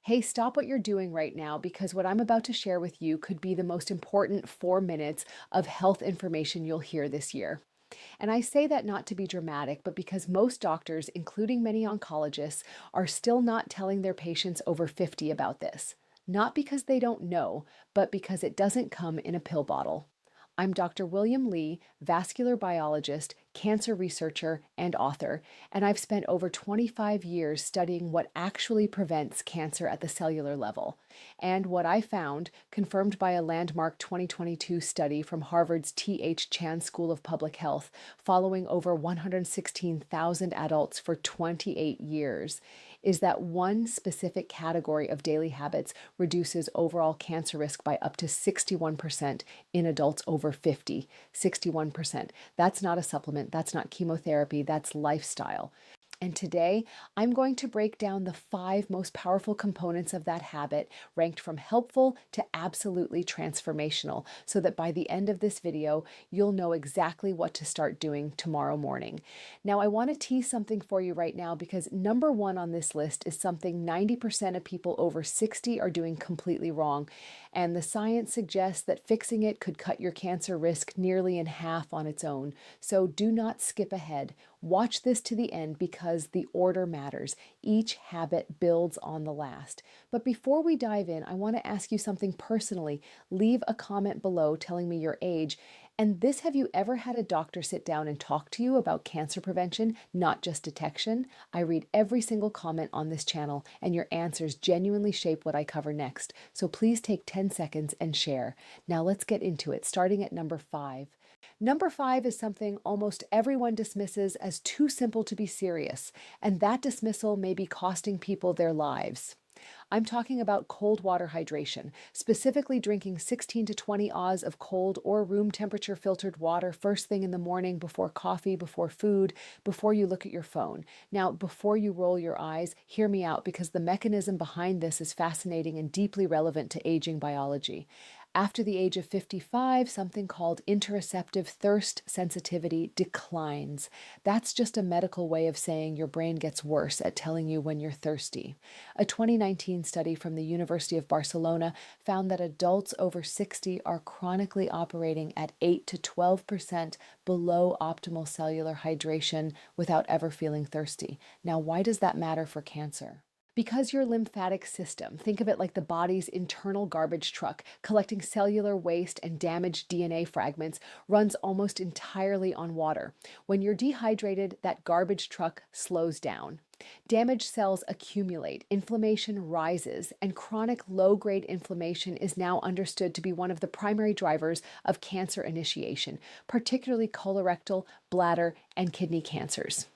Hey, stop what you're doing right now because what I'm about to share with you could be the most important 4 minutes of health information you'll hear this year. And I say that not to be dramatic, but because most doctors, including many oncologists, are still not telling their patients over 50 about this. Not because they don't know, but because it doesn't come in a pill bottle. I'm Dr. William Lee, vascular biologist, cancer researcher, and author, and I've spent over 25 years studying what actually prevents cancer at the cellular level. And what I found, confirmed by a landmark 2022 study from Harvard's T.H. Chan School of Public Health, following over 116,000 adults for 28 years, is that one specific category of daily habits reduces overall cancer risk by up to 61% in adults over 50. 61%. That's not a supplement, that's not chemotherapy, that's lifestyle. And today, I'm going to break down the 5 most powerful components of that habit, ranked from helpful to absolutely transformational, so that by the end of this video, you'll know exactly what to start doing tomorrow morning. Now, I want to tease something for you right now because number 1 on this list is something 90% of people over 60 are doing completely wrong. And the science suggests that fixing it could cut your cancer risk nearly in half on its own. So do not skip ahead. Watch this to the end because the order matters. Each habit builds on the last. But before we dive in, I want to ask you something personally. Leave a comment below telling me your age. And this, have you ever had a doctor sit down and talk to you about cancer prevention, not just detection? I read every single comment on this channel, and your answers genuinely shape what I cover next. So please take 10 seconds and share. Now let's get into it, starting at number 5. Number 5 is something almost everyone dismisses as too simple to be serious, and that dismissal may be costing people their lives. I'm talking about cold water hydration, specifically drinking 16 to 20 Oz of cold or room temperature filtered water first thing in the morning, before coffee, before food, before you look at your phone. Now, before you roll your eyes, hear me out because the mechanism behind this is fascinating and deeply relevant to aging biology. After the age of 55, something called interoceptive thirst sensitivity declines. That's just a medical way of saying your brain gets worse at telling you when you're thirsty. A 2019 study from the University of Barcelona found that adults over 60 are chronically operating at 8 to 12% below optimal cellular hydration without ever feeling thirsty. Now, why does that matter for cancer? Because your lymphatic system, think of it like the body's internal garbage truck, collecting cellular waste and damaged DNA fragments, runs almost entirely on water. When you're dehydrated, that garbage truck slows down. Damaged cells accumulate, inflammation rises, and chronic low-grade inflammation is now understood to be one of the primary drivers of cancer initiation, particularly colorectal, bladder, and kidney cancers.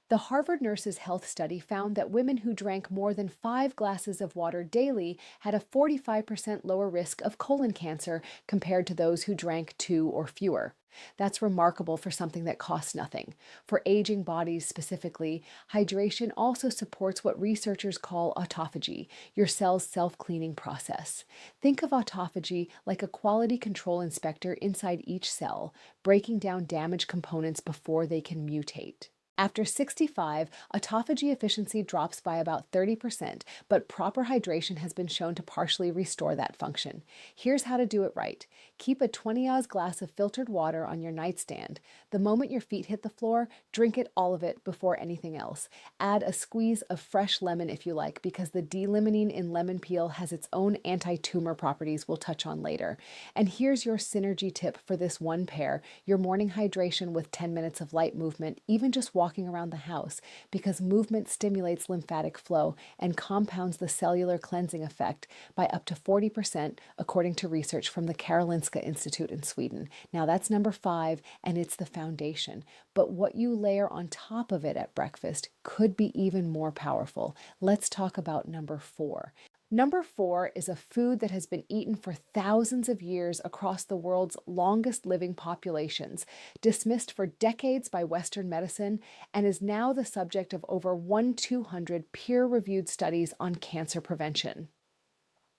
The Harvard Nurses' Health Study found that women who drank more than 5 glasses of water daily had a 45% lower risk of colon cancer compared to those who drank 2 or fewer. That's remarkable for something that costs nothing. For aging bodies specifically, hydration also supports what researchers call autophagy, your cell's self-cleaning process. Think of autophagy like a quality control inspector inside each cell, breaking down damaged components before they can mutate. After 65, autophagy efficiency drops by about 30%, but proper hydration has been shown to partially restore that function. Here's how to do it right. Keep a 20-oz glass of filtered water on your nightstand. The moment your feet hit the floor, drink it, all of it, before anything else. Add a squeeze of fresh lemon if you like, because the D-limonene in lemon peel has its own anti-tumor properties we'll touch on later. And here's your synergy tip for this one pair, your morning hydration with 10 minutes of light movement, even just walking around the house, because movement stimulates lymphatic flow and compounds the cellular cleansing effect by up to 40%, according to research from the Karolinska Institute in Sweden. Now that's number 5, and it's the foundation. But what you layer on top of it at breakfast could be even more powerful. Let's talk about number 4. Number 4 is a food that has been eaten for thousands of years across the world's longest living populations, dismissed for decades by Western medicine, and is now the subject of over 1,200 peer-reviewed studies on cancer prevention.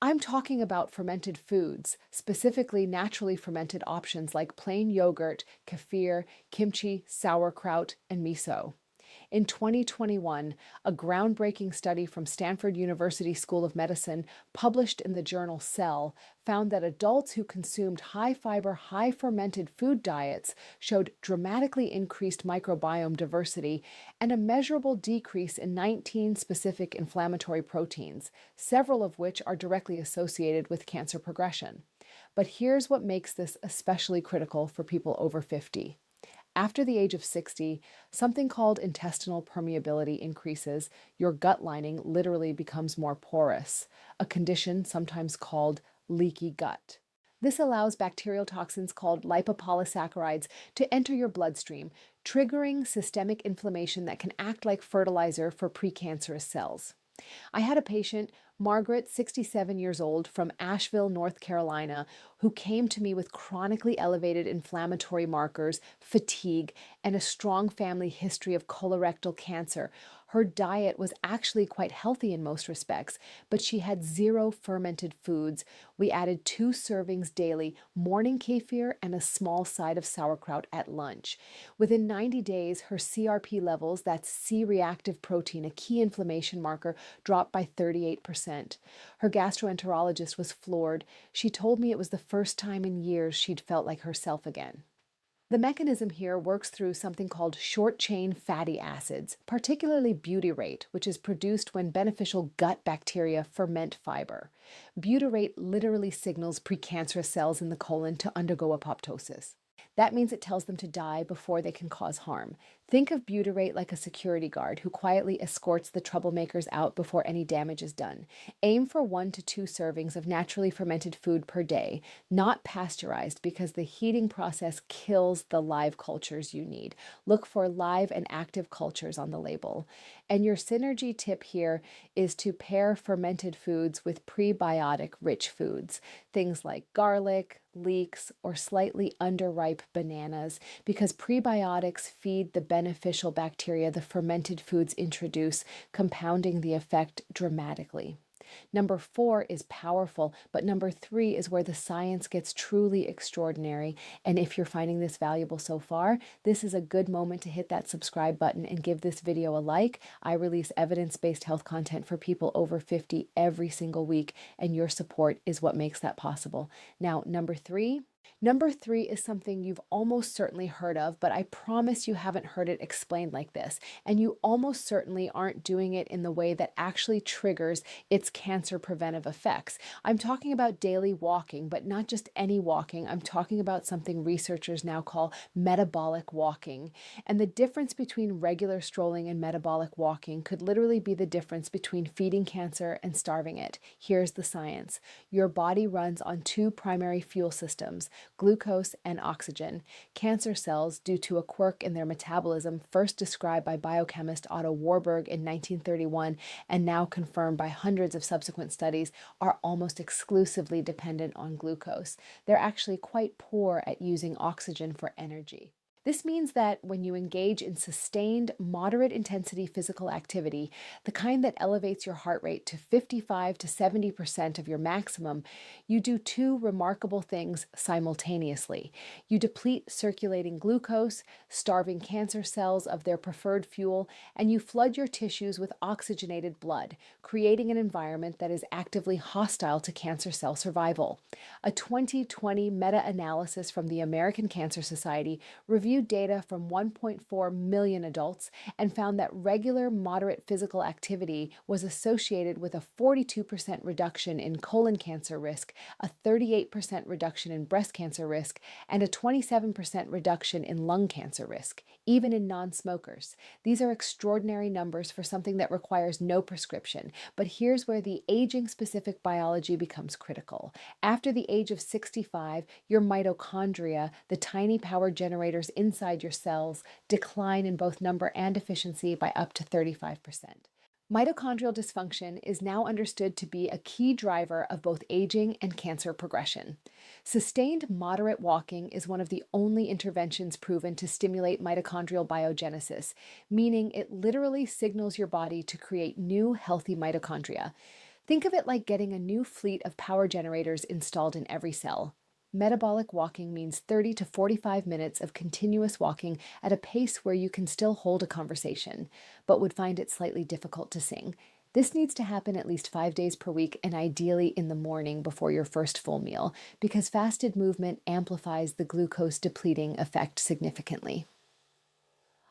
I'm talking about fermented foods, specifically naturally fermented options like plain yogurt, kefir, kimchi, sauerkraut, and miso. In 2021, a groundbreaking study from Stanford University School of Medicine, published in the journal Cell, found that adults who consumed high fiber, high fermented food diets showed dramatically increased microbiome diversity and a measurable decrease in 19 specific inflammatory proteins, several of which are directly associated with cancer progression. But here's what makes this especially critical for people over 50. After the age of 60, something called intestinal permeability increases. Your gut lining literally becomes more porous, a condition sometimes called leaky gut. This allows bacterial toxins called lipopolysaccharides to enter your bloodstream, triggering systemic inflammation that can act like fertilizer for precancerous cells. I had a patient, Margaret, 67 years old, from Asheville, North Carolina, who came to me with chronically elevated inflammatory markers, fatigue, and a strong family history of colorectal cancer. Her diet was actually quite healthy in most respects, but she had zero fermented foods. We added 2 servings daily, morning kefir and a small side of sauerkraut at lunch. Within 90 days, her CRP levels, that's C-reactive protein, a key inflammation marker, dropped by 38%. Her gastroenterologist was floored. She told me it was the first time in years she'd felt like herself again. The mechanism here works through something called short-chain fatty acids, particularly butyrate, which is produced when beneficial gut bacteria ferment fiber. Butyrate literally signals precancerous cells in the colon to undergo apoptosis. That means it tells them to die before they can cause harm. Think of butyrate like a security guard who quietly escorts the troublemakers out before any damage is done. Aim for 1 to 2 servings of naturally fermented food per day, not pasteurized, because the heating process kills the live cultures you need. Look for live and active cultures on the label. And your synergy tip here is to pair fermented foods with prebiotic-rich foods, things like garlic, leeks, or slightly underripe bananas, because prebiotics feed the beneficial bacteria the fermented foods introduce, compounding the effect dramatically. Number 4 is powerful, but number 3 is where the science gets truly extraordinary. And if you're finding this valuable so far, this is a good moment to hit that subscribe button and give this video a like. I release evidence-based health content for people over 50 every single week, and your support is what makes that possible. Now, number 3 is something you've almost certainly heard of, but I promise you haven't heard it explained like this, and you almost certainly aren't doing it in the way that actually triggers its cancer preventive effects. I'm talking about daily walking, but not just any walking. I'm talking about something researchers now call metabolic walking. And the difference between regular strolling and metabolic walking could literally be the difference between feeding cancer and starving it. Here's the science. Your body runs on 2 primary fuel systems, glucose and oxygen. Cancer cells, due to a quirk in their metabolism first described by biochemist Otto Warburg in 1931 and now confirmed by hundreds of subsequent studies, are almost exclusively dependent on glucose. They're actually quite poor at using oxygen for energy. This means that when you engage in sustained, moderate intensity physical activity, the kind that elevates your heart rate to 55 to 70% of your maximum, you do 2 remarkable things simultaneously. You deplete circulating glucose, starving cancer cells of their preferred fuel, and you flood your tissues with oxygenated blood, creating an environment that is actively hostile to cancer cell survival. A 2020 meta-analysis from the American Cancer Society reviewed data from 1.4 million adults and found that regular moderate physical activity was associated with a 42% reduction in colon cancer risk, a 38% reduction in breast cancer risk, and a 27% reduction in lung cancer risk, even in non-smokers. These are extraordinary numbers for something that requires no prescription, but here's where the aging-specific biology becomes critical. After the age of 65, your mitochondria, the tiny power generators inside your cells, decline in both number and efficiency by up to 35%. Mitochondrial dysfunction is now understood to be a key driver of both aging and cancer progression. Sustained moderate walking is one of the only interventions proven to stimulate mitochondrial biogenesis, meaning it literally signals your body to create new healthy mitochondria. Think of it like getting a new fleet of power generators installed in every cell. Metabolic walking means 30 to 45 minutes of continuous walking at a pace where you can still hold a conversation, but would find it slightly difficult to sing. This needs to happen at least 5 days per week and ideally in the morning before your first full meal, because fasted movement amplifies the glucose depleting effect significantly.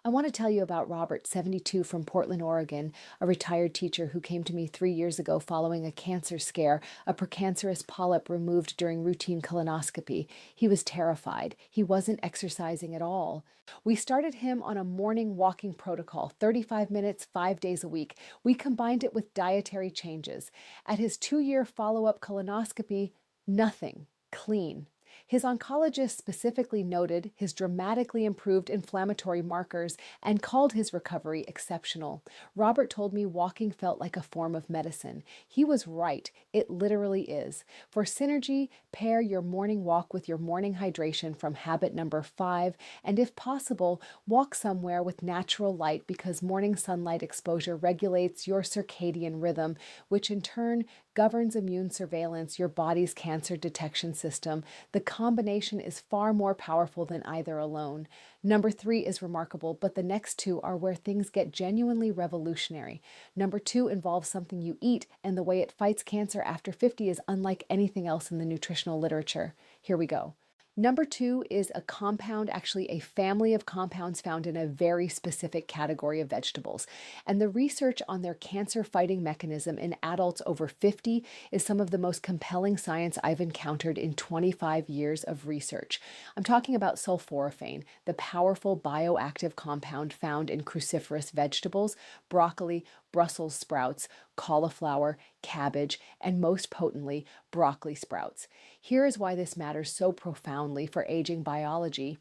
I want to tell you about Robert, 72, from Portland, Oregon, a retired teacher who came to me 3 years ago following a cancer scare, a precancerous polyp removed during routine colonoscopy. He was terrified. He wasn't exercising at all. We started him on a morning walking protocol, 35 minutes, 5 days a week. We combined it with dietary changes. At his 2-year follow-up colonoscopy, nothing. Clean. His oncologist specifically noted his dramatically improved inflammatory markers and called his recovery exceptional. Robert told me walking felt like a form of medicine. He was right. It literally is. For synergy, pair your morning walk with your morning hydration from habit number 5, and if possible, walk somewhere with natural light because morning sunlight exposure regulates your circadian rhythm, which in turn governs immune surveillance, your body's cancer detection system. The combination is far more powerful than either alone. Number 3 is remarkable, but the next two are where things get genuinely revolutionary. Number 2 involves something you eat, and the way it fights cancer after 50 is unlike anything else in the nutritional literature. Here we go. Number 2 is a compound, actually a family of compounds found in a very specific category of vegetables. And the research on their cancer-fighting mechanism in adults over 50 is some of the most compelling science I've encountered in 25 years of research. I'm talking about sulforaphane, the powerful bioactive compound found in cruciferous vegetables, broccoli, Brussels sprouts, cauliflower, cabbage, and most potently, broccoli sprouts. Here is why this matters so profoundly for aging biology.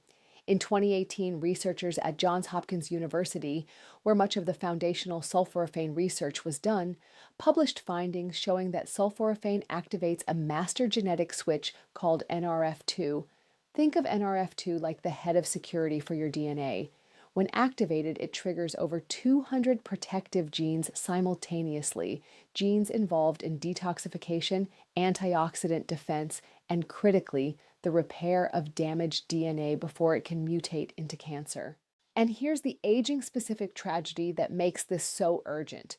In 2018, researchers at Johns Hopkins University, where much of the foundational sulforaphane research was done, published findings showing that sulforaphane activates a master genetic switch called NRF2. Think of NRF2 like the head of security for your DNA. When activated, it triggers over 200 protective genes simultaneously, genes involved in detoxification, antioxidant defense, and critically, the repair of damaged DNA before it can mutate into cancer. And here's the aging-specific tragedy that makes this so urgent.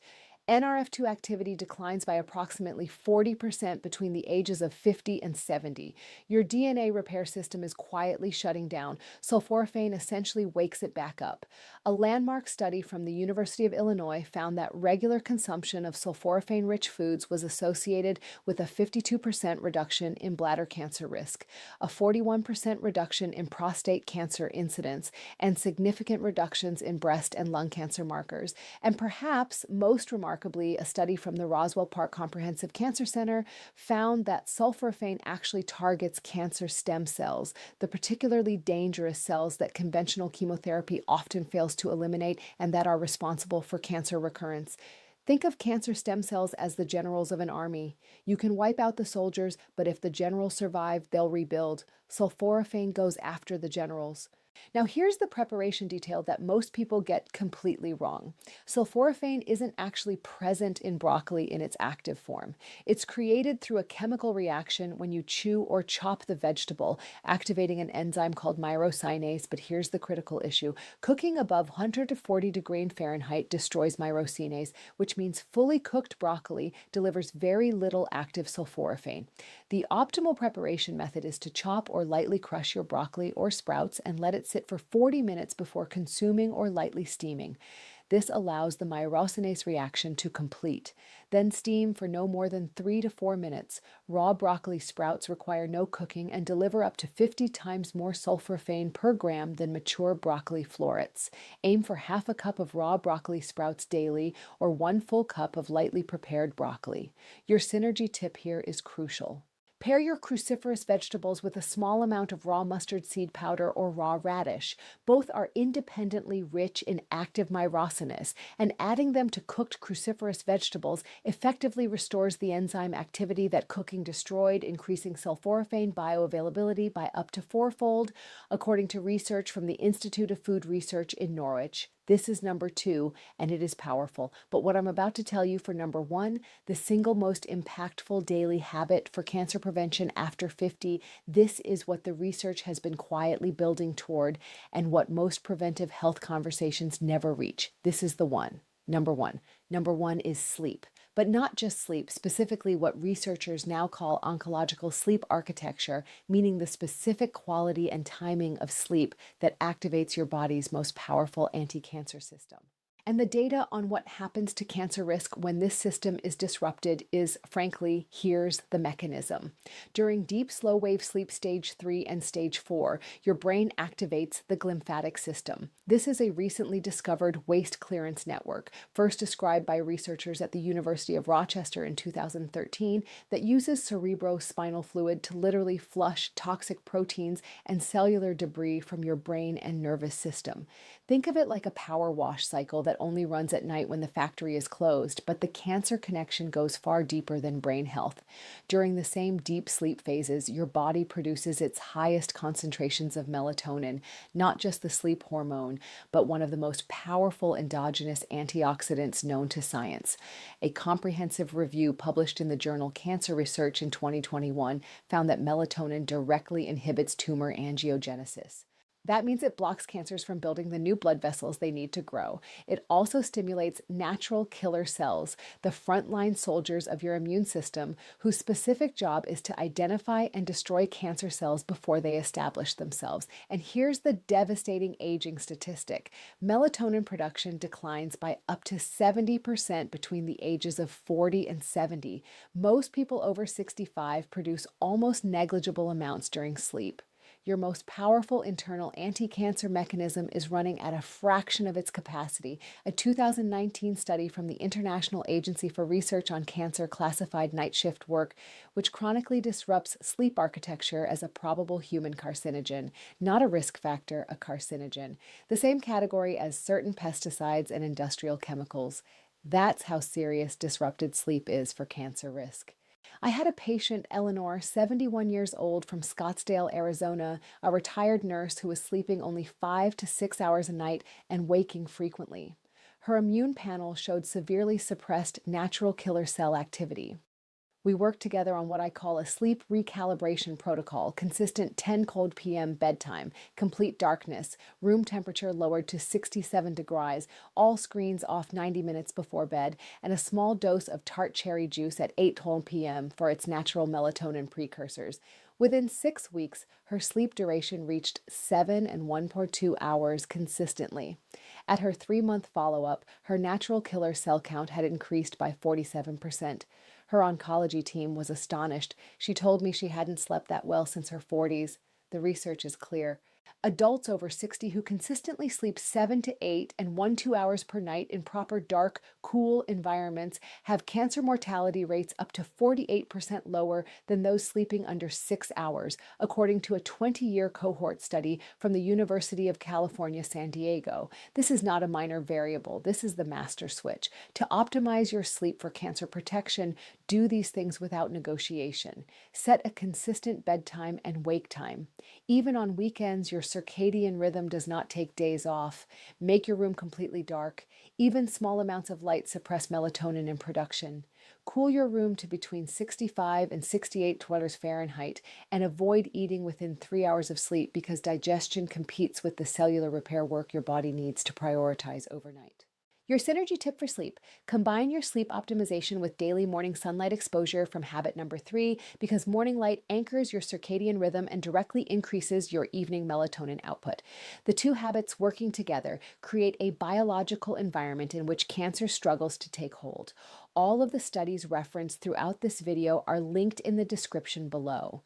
NRF2 activity declines by approximately 40% between the ages of 50 and 70. Your DNA repair system is quietly shutting down. Sulforaphane essentially wakes it back up. A landmark study from the University of Illinois found that regular consumption of sulforaphane-rich foods was associated with a 52% reduction in bladder cancer risk, a 41% reduction in prostate cancer incidence, and significant reductions in breast and lung cancer markers. And perhaps most remarkably, a study from the Roswell Park Comprehensive Cancer Center found that sulforaphane actually targets cancer stem cells, the particularly dangerous cells that conventional chemotherapy often fails to eliminate and that are responsible for cancer recurrence. Think of cancer stem cells as the generals of an army. You can wipe out the soldiers, but if the generals survive, they'll rebuild. Sulforaphane goes after the generals. Now, here's the preparation detail that most people get completely wrong. Sulforaphane isn't actually present in broccoli in its active form. It's created through a chemical reaction when you chew or chop the vegetable, activating an enzyme called myrosinase. But here's the critical issue. Cooking above 140 degrees Fahrenheit destroys myrosinase, which means fully cooked broccoli delivers very little active sulforaphane. The optimal preparation method is to chop or lightly crush your broccoli or sprouts and let it sit for 40 minutes before consuming or lightly steaming. This allows the myrosinase reaction to complete. Then steam for no more than 3 to 4 minutes. Raw broccoli sprouts require no cooking and deliver up to 50 times more sulforaphane per gram than mature broccoli florets. Aim for half a cup of raw broccoli sprouts daily or 1 full cup of lightly prepared broccoli. Your synergy tip here is crucial. Pair your cruciferous vegetables with a small amount of raw mustard seed powder or raw radish. Both are independently rich in active myrosinase, and adding them to cooked cruciferous vegetables effectively restores the enzyme activity that cooking destroyed, increasing sulforaphane bioavailability by up to 4-fold, according to research from the Institute of Food Research in Norwich. This is number two, and it is powerful. But what I'm about to tell you for number one, the single most impactful daily habit for cancer prevention after 50, this is what the research has been quietly building toward and what most preventive health conversations never reach. This is the one. Number one. Number one is sleep. But not just sleep, specifically what researchers now call oncological sleep architecture, meaning the specific quality and timing of sleep that activates your body's most powerful anti-cancer system. And the data on what happens to cancer risk when this system is disrupted is, frankly, here's the mechanism. During deep slow wave sleep stage 3 and stage 4, your brain activates the glymphatic system. This is a recently discovered waste clearance network, first described by researchers at the University of Rochester in 2013, that uses cerebrospinal fluid to literally flush toxic proteins and cellular debris from your brain and nervous system. Think of it like a power wash cycle that only runs at night when the factory is closed, but the cancer connection goes far deeper than brain health. During the same deep sleep phases, your body produces its highest concentrations of melatonin, not just the sleep hormone, but one of the most powerful endogenous antioxidants known to science. A comprehensive review published in the journal Cancer Research in 2021 found that melatonin directly inhibits tumor angiogenesis. That means it blocks cancers from building the new blood vessels they need to grow. It also stimulates natural killer cells, the frontline soldiers of your immune system, whose specific job is to identify and destroy cancer cells before they establish themselves. And here's the devastating aging statistic. Melatonin production declines by up to 70% between the ages of 40 and 70. Most people over 65 produce almost negligible amounts during sleep. Your most powerful internal anti-cancer mechanism is running at a fraction of its capacity. A 2019 study from the International Agency for Research on Cancer classified night shift work, which chronically disrupts sleep architecture as a probable human carcinogen, not a risk factor, a carcinogen, the same category as certain pesticides and industrial chemicals. That's how serious disrupted sleep is for cancer risk. I had a patient, Eleanor, 71 years old, from Scottsdale, Arizona, a retired nurse who was sleeping only 5 to 6 hours a night and waking frequently. Her immune panel showed severely suppressed natural killer cell activity. We worked together on what I call a sleep recalibration protocol, consistent 10 cold p.m. bedtime, complete darkness, room temperature lowered to 67 degrees, all screens off 90 minutes before bed, and a small dose of tart cherry juice at 8 cold p.m. for its natural melatonin precursors. Within 6 weeks, her sleep duration reached 7 and 1.2 hours consistently. At her 3-month follow-up, her natural killer cell count had increased by 47%. Her oncology team was astonished. She told me she hadn't slept that well since her 40s. The research is clear. Adults over 60 who consistently sleep 7 to 8 and 1-2 hours per night in proper dark, cool environments have cancer mortality rates up to 48% lower than those sleeping under 6 hours, according to a 20-year cohort study from the University of California, San Diego. This is not a minor variable. This is the master switch. To optimize your sleep for cancer protection, do these things without negotiation. Set a consistent bedtime and wake time. Even on weekends, your circadian rhythm does not take days off. Make your room completely dark. Even small amounts of light suppress melatonin in production. Cool your room to between 65 and 68 degrees Fahrenheit and avoid eating within 3 hours of sleep because digestion competes with the cellular repair work your body needs to prioritize overnight. Your synergy tip for sleep: combine your sleep optimization with daily morning sunlight exposure from habit number 3 because morning light anchors your circadian rhythm and directly increases your evening melatonin output. The two habits working together create a biological environment in which cancer struggles to take hold. All of the studies referenced throughout this video are linked in the description below.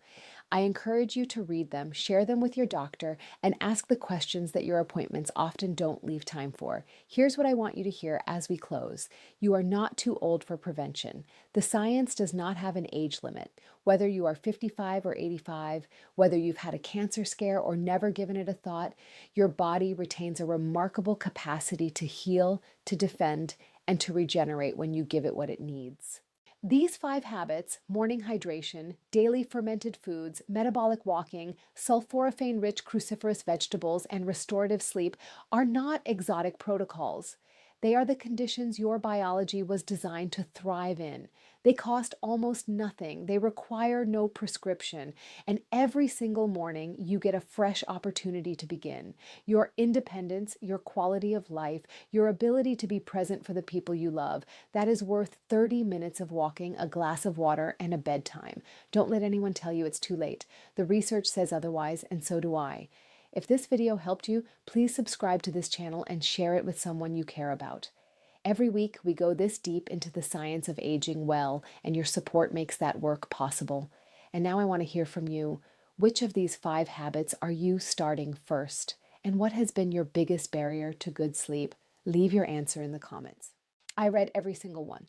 I encourage you to read them, share them with your doctor, and ask the questions that your appointments often don't leave time for. Here's what I want you to hear as we close. You are not too old for prevention. The science does not have an age limit. Whether you are 55 or 85, whether you've had a cancer scare or never given it a thought, your body retains a remarkable capacity to heal, to defend, and to regenerate when you give it what it needs. These 5 habits, morning hydration, daily fermented foods, metabolic walking, sulforaphane rich cruciferous vegetables, and restorative sleep, are not exotic protocols. They are the conditions your biology was designed to thrive in. They cost almost nothing, they require no prescription, and every single morning you get a fresh opportunity to begin. Your independence, your quality of life, your ability to be present for the people you love, that is worth 30 minutes of walking, a glass of water, and a bedtime. Don't let anyone tell you it's too late. The research says otherwise, and so do I. If this video helped you, please subscribe to this channel and share it with someone you care about. Every week, we go this deep into the science of aging well, and your support makes that work possible. And now I want to hear from you. Which of these 5 habits are you starting first? And what has been your biggest barrier to good sleep? Leave your answer in the comments. I read every single one.